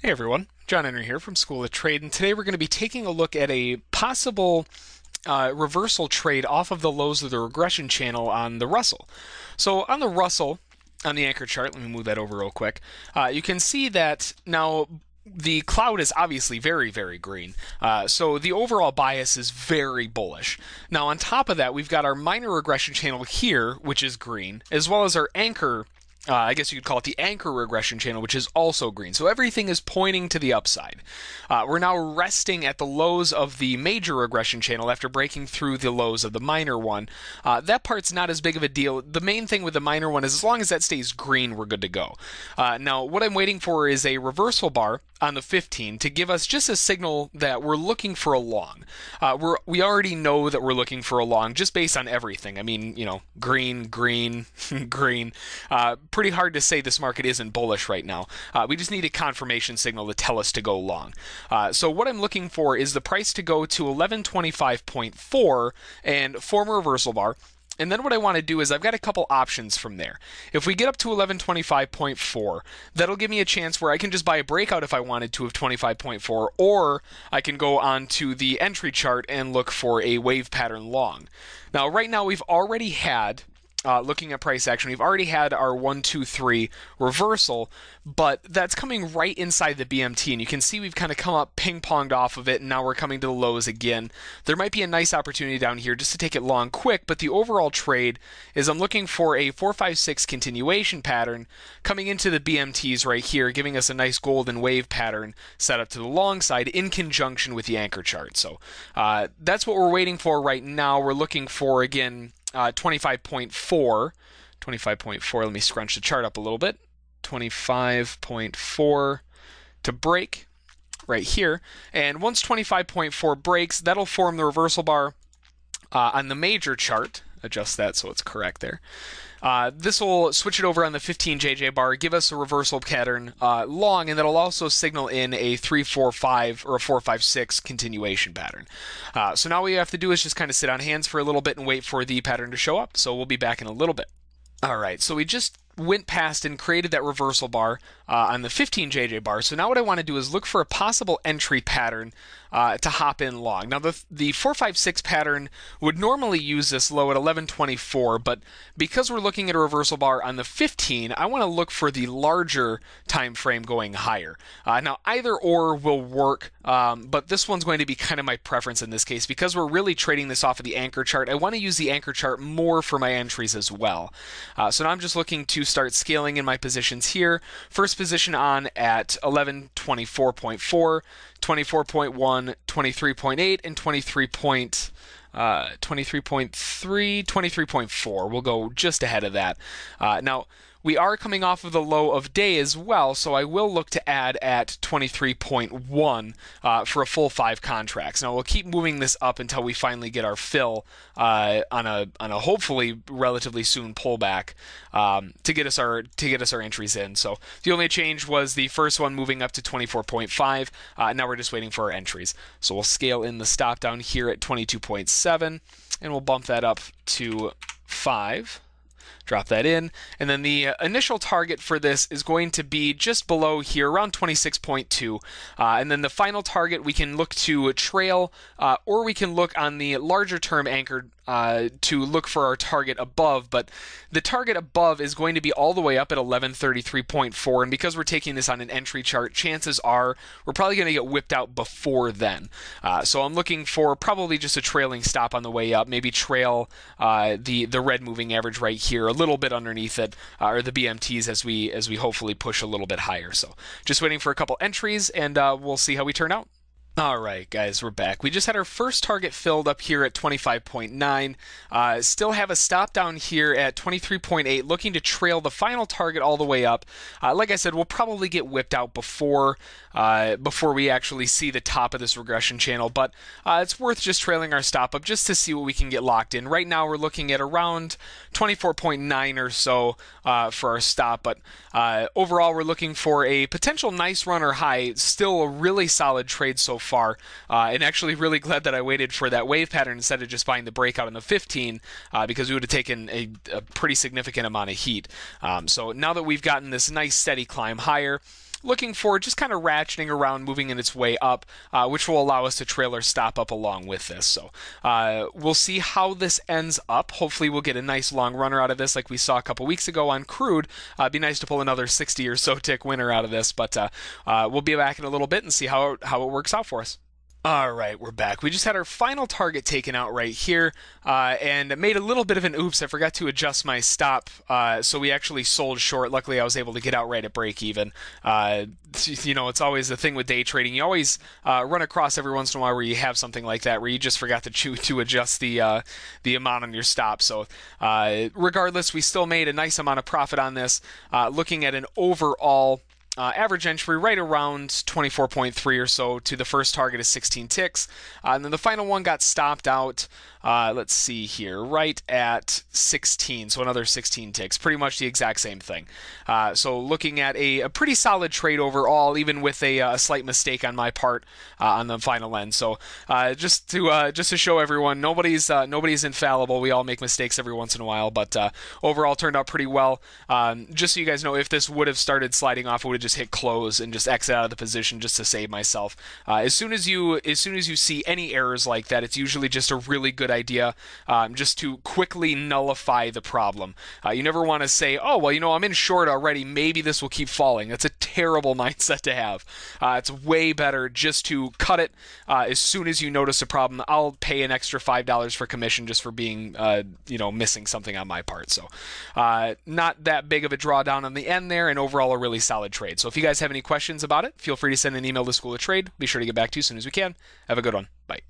Hey everyone, John Henry here from School of Trade, and today we're going to be taking a look at a possible reversal trade off of the lows of the regression channel on the Russell. So on the Russell, on the anchor chart, let me move that over real quick, you can see that now the cloud is obviously very, very green. So the overall bias is very bullish. Now on top of that, we've got our minor regression channel here, which is green, as well as our anchor I guess you could call it the anchor regression channel, which is also green. So everything is pointing to the upside. We're now resting at the lows of the major regression channel after breaking through the lows of the minor one. That part's not as big of a deal. The main thing with the minor one is as long as that stays green, we're good to go. Now, what I'm waiting for is a reversal bar on the 15 to give us just a signal that we're looking for a long. We already know that we're looking for a long just based on everything. I mean, you know, green, green, green. Pretty hard to say this market isn't bullish right now. We just need a confirmation signal to tell us to go long. So what I'm looking for is the price to go to 1125.4 and form a reversal bar. And then what I want to do is I've got a couple options from there. If we get up to 1125.4, that'll give me a chance where I can just buy a breakout if I wanted to of 25.4, or I can go on to the entry chart and look for a wave pattern long. Now, right now we've already had looking at price action, we've already had our 1, 2, 3 reversal, but that's coming right inside the BMT, and you can see we've kind of come up ping-ponged off of it, and now we're coming to the lows again. There might be a nice opportunity down here just to take it long quick, but the overall trade is I'm looking for a 4, 5, 6 continuation pattern coming into the BMTs right here, giving us a nice golden wave pattern set up to the long side in conjunction with the anchor chart. So that's what we're waiting for right now. We're looking for, again, 25.4, let me scrunch the chart up a little bit, 25.4 to break right here, and once 25.4 breaks, that'll form the reversal bar on the major chart. Adjust that so it's correct there. This will switch it over on the 15 JJ bar, give us a reversal pattern long, and that'll also signal in a 3, 4, 5 or a 4, 5, 6 continuation pattern. So now what we have to do is just kind of sit on hands for a little bit and wait for the pattern to show up. So we'll be back in a little bit. All right, so we just went past and created that reversal bar on the 15 JJ bar. So now what I want to do is look for a possible entry pattern to hop in long. Now the 4, 5, 6 pattern would normally use this low at 1124, but because we're looking at a reversal bar on the 15, I want to look for the larger time frame going higher. Now either or will work, but this one's going to be kind of my preference in this case because we're really trading this off of the anchor chart. I want to use the anchor chart more for my entries as well. So now I'm just looking to start scaling in my positions here. First position on at 1124.4, 24.1, 23.8, and 23.3, 23.4. We'll go just ahead of that. Now, we are coming off of the low of day as well, so I will look to add at 23.1 for a full 5 contracts. Now we'll keep moving this up until we finally get our fill on a hopefully relatively soon pullback to get us our entries in. So the only change was the first one moving up to 24.5. Now we're just waiting for our entries. So we'll scale in the stop down here at 22.7, and we'll bump that up to 5. Drop that in, and then the initial target for this is going to be just below here, around 26.2, and then the final target we can look to trail, or we can look on the larger term anchored to look for our target above, but the target above is going to be all the way up at 1133.4, and because we're taking this on an entry chart, chances are we're probably going to get whipped out before then. So I'm looking for probably just a trailing stop on the way up, maybe trail the red moving average right here, a little bit underneath it, or the BMTs as we hopefully push a little bit higher. So just waiting for a couple entries, and we'll see how we turn out. All right, guys, we're back. We just had our first target filled up here at 25.9. Still have a stop down here at 23.8, looking to trail the final target all the way up. Like I said, we'll probably get whipped out before we actually see the top of this regression channel, but it's worth just trailing our stop up just to see what we can get locked in. Right now, we're looking at around 24.9 or so for our stop, but overall, we're looking for a potential nice run or high. Still a really solid trade so far, and actually really glad that I waited for that wave pattern instead of just buying the breakout on the 15, because we would have taken a pretty significant amount of heat. So now that we've gotten this nice steady climb higher, looking for just kind of ratcheting around, moving in its way up, which will allow us to trail our stop up along with this. So we'll see how this ends up. Hopefully we'll get a nice long runner out of this like we saw a couple weeks ago on crude. It'd be nice to pull another 60 or so tick winner out of this, but we'll be back in a little bit and see how it works out for us. All right, we're back. We just had our final target taken out right here, and made a little bit of an oops. I forgot to adjust my stop, so we actually sold short. Luckily, I was able to get out right at break even. You know, it's always the thing with day trading. You always run across every once in a while where you have something like that, where you just forgot to adjust the amount on your stop. So regardless, we still made a nice amount of profit on this. Looking at an overall average entry right around 24.3 or so to the first target is 16 ticks. And then the final one got stopped out, let's see here, right at 16, so another 16 ticks, pretty much the exact same thing. So looking at a pretty solid trade overall, even with a slight mistake on my part on the final end. So just to show everyone, nobody's infallible. We all make mistakes every once in a while, but overall turned out pretty well. Just so you guys know, if this would have started sliding off, it would have just hit close and just exit out of the position just to save myself. As soon as you see any errors like that, it's usually just a really good idea just to quickly nullify the problem. You never want to say, oh, well, you know, I'm in short already, maybe this will keep falling. That's a terrible mindset to have. It's way better just to cut it as soon as you notice a problem. I'll pay an extra $5 for commission just for being, you know, missing something on my part. So not that big of a drawdown on the end there, and overall a really solid trade. So if you guys have any questions about it, feel free to send an email to School of Trade. Be sure to get back to you as soon as we can. Have a good one. Bye.